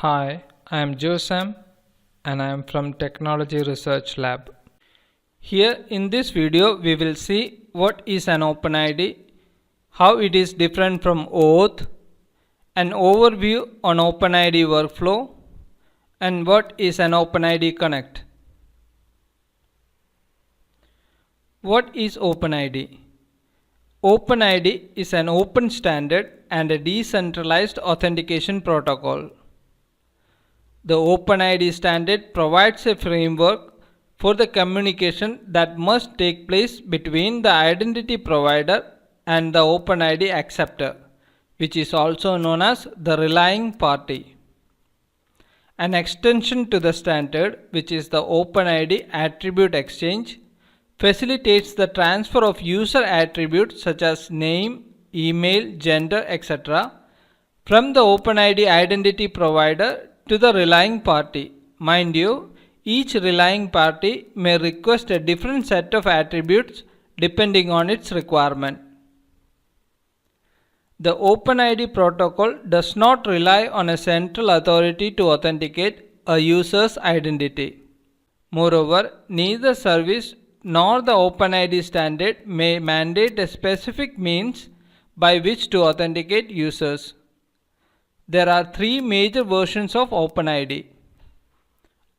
Hi, I am Josam and I am from Technology Research Lab. Here in this video we will see what is an OpenID, how it is different from OAuth, an overview on OpenID workflow, and what is an OpenID Connect. What is OpenID? OpenID is an open standard and a decentralized authentication protocol. The OpenID standard provides a framework for the communication that must take place between the identity provider and the OpenID acceptor, which is also known as the relying party. An extension to the standard, which is the OpenID Attribute Exchange, facilitates the transfer of user attributes such as name, email, gender, etc. from the OpenID identity provider to the relying party. Mind you, each relying party may request a different set of attributes depending on its requirement. The OpenID protocol does not rely on a central authority to authenticate a user's identity. Moreover, neither service nor the OpenID standard may mandate a specific means by which to authenticate users. There are three major versions of OpenID.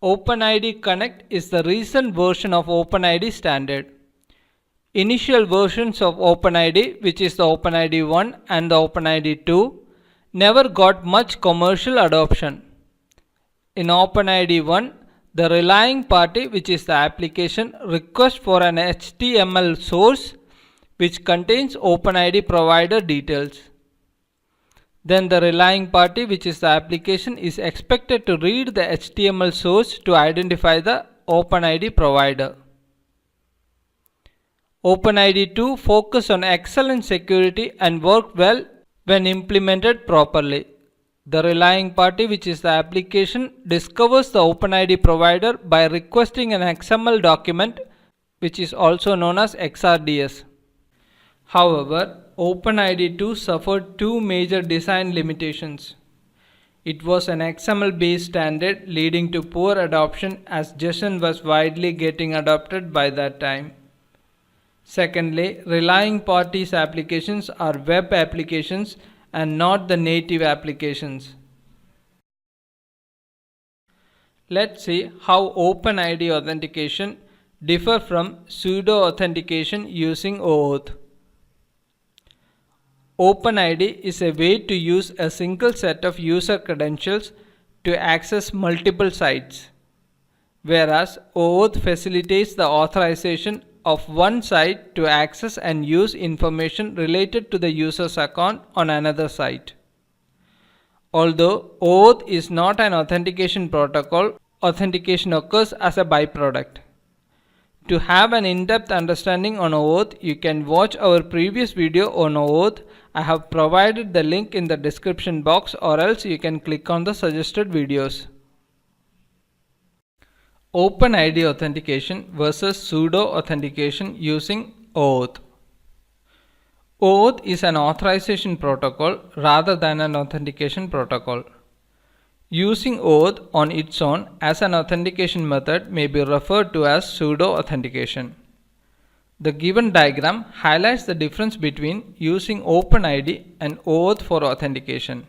OpenID Connect is the recent version of OpenID standard. Initial versions of OpenID, which is the OpenID 1 and the OpenID 2, never got much commercial adoption. In OpenID 1, the relying party, which is the application, requests for an HTML source which contains OpenID provider details. Then the relying party, which is the application, is expected to read the HTML source to identify the OpenID provider. OpenID 2 focused on excellent security and worked well when implemented properly. The relying party, which is the application, discovers the OpenID provider by requesting an XML document, which is also known as XRDS. However, OpenID 2 suffered two major design limitations. It was an XML based standard, leading to poor adoption as JSON was widely getting adopted by that time. Secondly, relying parties applications are web applications and not the native applications. Let's see how OpenID authentication differs from pseudo authentication using OAuth. OpenID is a way to use a single set of user credentials to access multiple sites, whereas OAuth facilitates the authorization of one site to access and use information related to the user's account on another site. Although OAuth is not an authentication protocol, authentication occurs as a byproduct. To have an in-depth understanding on OAuth, you can watch our previous video on OAuth. I have provided the link in the description box, or else you can click on the suggested videos. OpenID authentication versus pseudo authentication using OAuth. OAuth is an authorization protocol rather than an authentication protocol. Using OAuth on its own as an authentication method may be referred to as pseudo authentication. The given diagram highlights the difference between using OpenID and OAuth for authentication.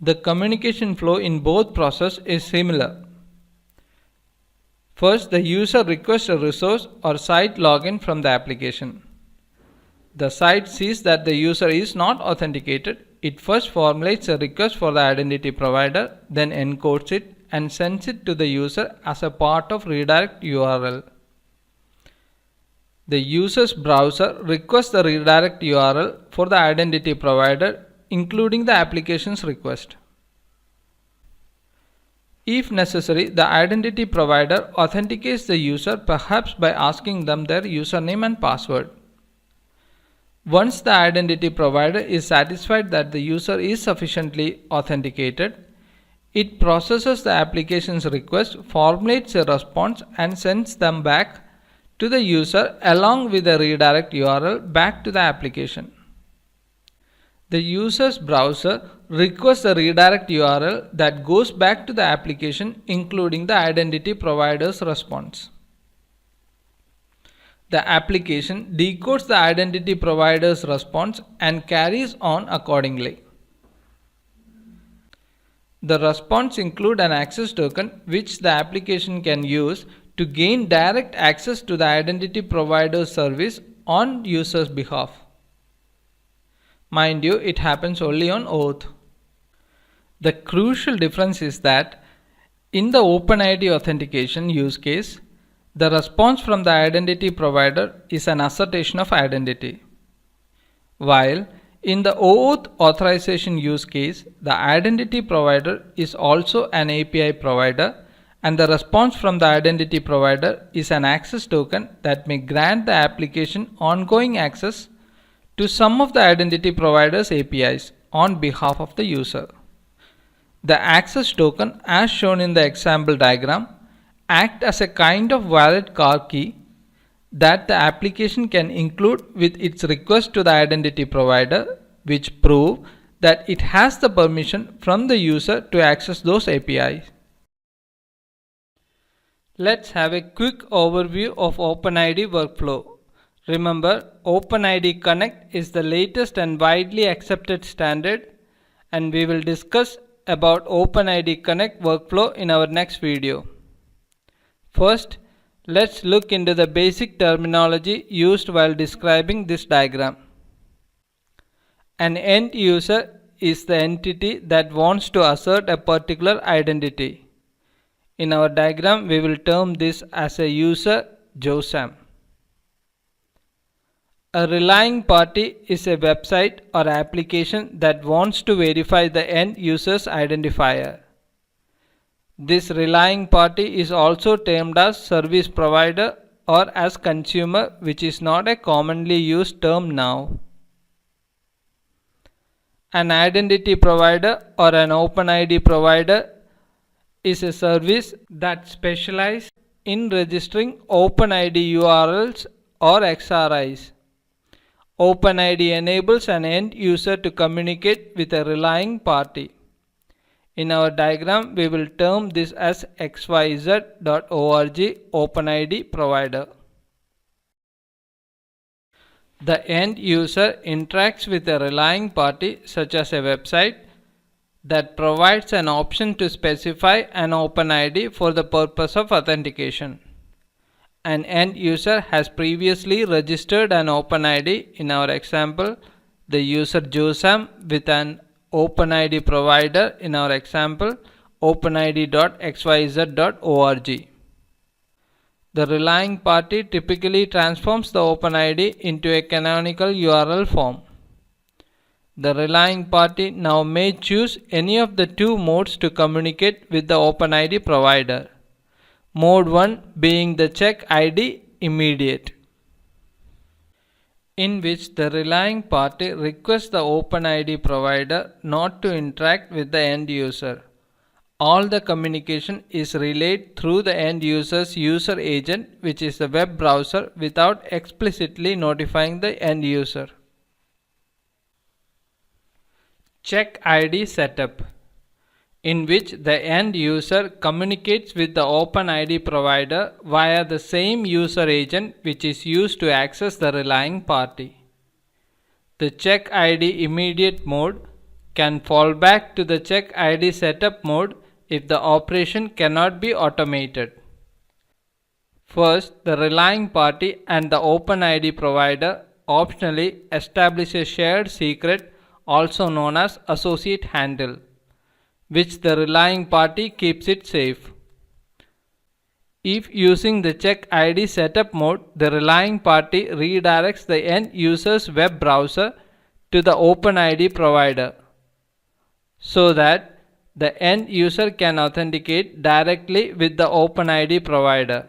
The communication flow in both processes is similar. First, the user requests a resource or site login from the application. The site sees that the user is not authenticated. It first formulates a request for the identity provider, then encodes it and sends it to the user as a part of redirect URL. The user's browser requests the redirect URL for the identity provider, including the application's request. If necessary, the identity provider authenticates the user, perhaps by asking them their username and password. Once the identity provider is satisfied that the user is sufficiently authenticated, it processes the application's request, formulates a response and sends them back to the user along with a redirect URL back to the application. The user's browser requests a redirect URL that goes back to the application, including the identity provider's response. The application decodes the identity provider's response and carries on accordingly. The response includes an access token which the application can use to gain direct access to the identity provider's service on user's behalf. Mind you, it happens only on OAuth. The crucial difference is that in the OpenID authentication use case, the response from the identity provider is an assertion of identity, while in the OAuth authorization use case, the identity provider is also an API provider, and the response from the identity provider is an access token that may grant the application ongoing access to some of the identity provider's APIs on behalf of the user. The access token, as shown in the example diagram, acts as a kind of valid car key that the application can include with its request to the identity provider, which prove that it has the permission from the user to access those APIs. Let's have a quick overview of OpenID workflow. Remember, OpenID Connect is the latest and widely accepted standard, and we will discuss about OpenID Connect workflow in our next video. First, let's look into the basic terminology used while describing this diagram. An end user is the entity that wants to assert a particular identity. In our diagram, we will term this as a user JOSAM. A relying party is a website or application that wants to verify the end user's identifier. This relying party is also termed as service provider or as consumer, which is not a commonly used term now. An identity provider or an OpenID provider is a service that specializes in registering OpenID URLs or XRIs. OpenID enables an end user to communicate with a relying party. In our diagram, we will term this as xyz.org OpenID provider. The end user interacts with a relying party such as a website that provides an option to specify an OpenID for the purpose of authentication. An end user has previously registered an OpenID, in our example, the user JOSAM, with an OpenID provider, in our example, openid.xyz.org. The relying party typically transforms the OpenID into a canonical URL form. The relying party now may choose any of the two modes to communicate with the OpenID provider. Mode 1 being the check ID immediate, in which the relying party requests the OpenID provider not to interact with the end user. All the communication is relayed through the end user's user agent, which is the web browser, without explicitly notifying the end user. Check ID setup, in which the end user communicates with the OpenID provider via the same user agent which is used to access the relying party. The check ID immediate mode can fall back to the check ID setup mode if the operation cannot be automated. First, the relying party and the OpenID provider optionally establish a shared secret, also known as associate handle, which the relying party keeps it safe. If using the check ID setup mode, the relying party redirects the end user's web browser to the OpenID provider, so that the end user can authenticate directly with the OpenID provider.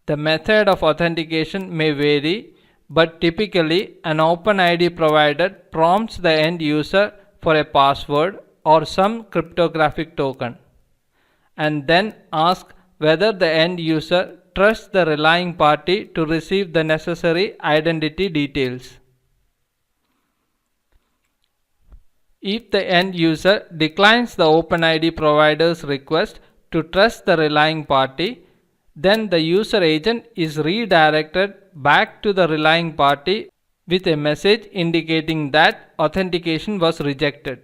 The method of authentication may vary, but typically an OpenID provider prompts the end user for a password or some cryptographic token, and then asks whether the end user trusts the relying party to receive the necessary identity details. If the end user declines the OpenID provider's request to trust the relying party, then the user agent is redirected back to the relying party with a message indicating that authentication was rejected.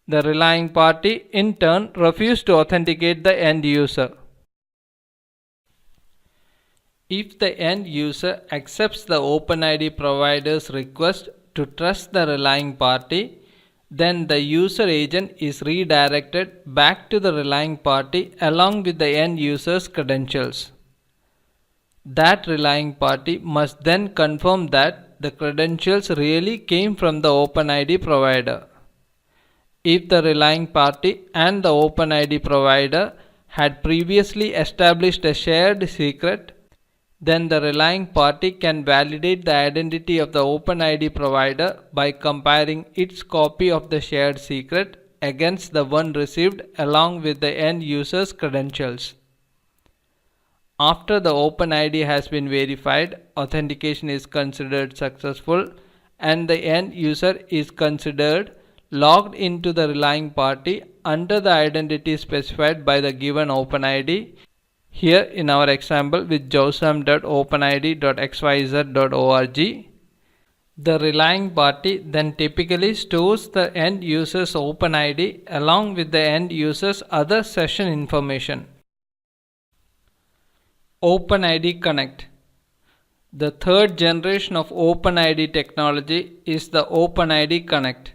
The relying party in turn refused to authenticate the end user. If the end user accepts the OpenID provider's request to trust the relying party, then the user agent is redirected back to the relying party along with the end user's credentials. That relying party must then confirm that the credentials really came from the OpenID provider. If the relying party and the OpenID provider had previously established a shared secret, then the relying party can validate the identity of the OpenID provider by comparing its copy of the shared secret against the one received along with the end user's credentials. After the OpenID has been verified, authentication is considered successful and the end user is considered logged into the relying party under the identity specified by the given OpenID, here in our example with josam.openid.xyz.org. The relying party then typically stores the end user's OpenID along with the end user's other session information. OpenID Connect. The third generation of OpenID technology is the OpenID Connect.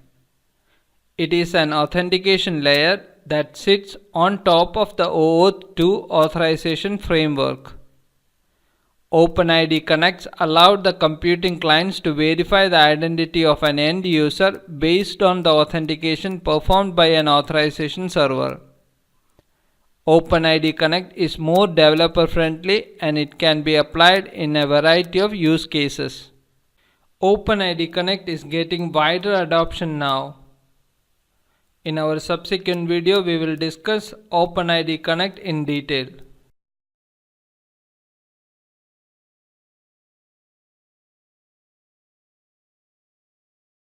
It is an authentication layer that sits on top of the OAuth 2 authorization framework. OpenID Connects allowed the computing clients to verify the identity of an end user based on the authentication performed by an authorization server. OpenID Connect is more developer friendly and it can be applied in a variety of use cases. OpenID Connect is getting wider adoption now. In our subsequent video, we will discuss OpenID Connect in detail.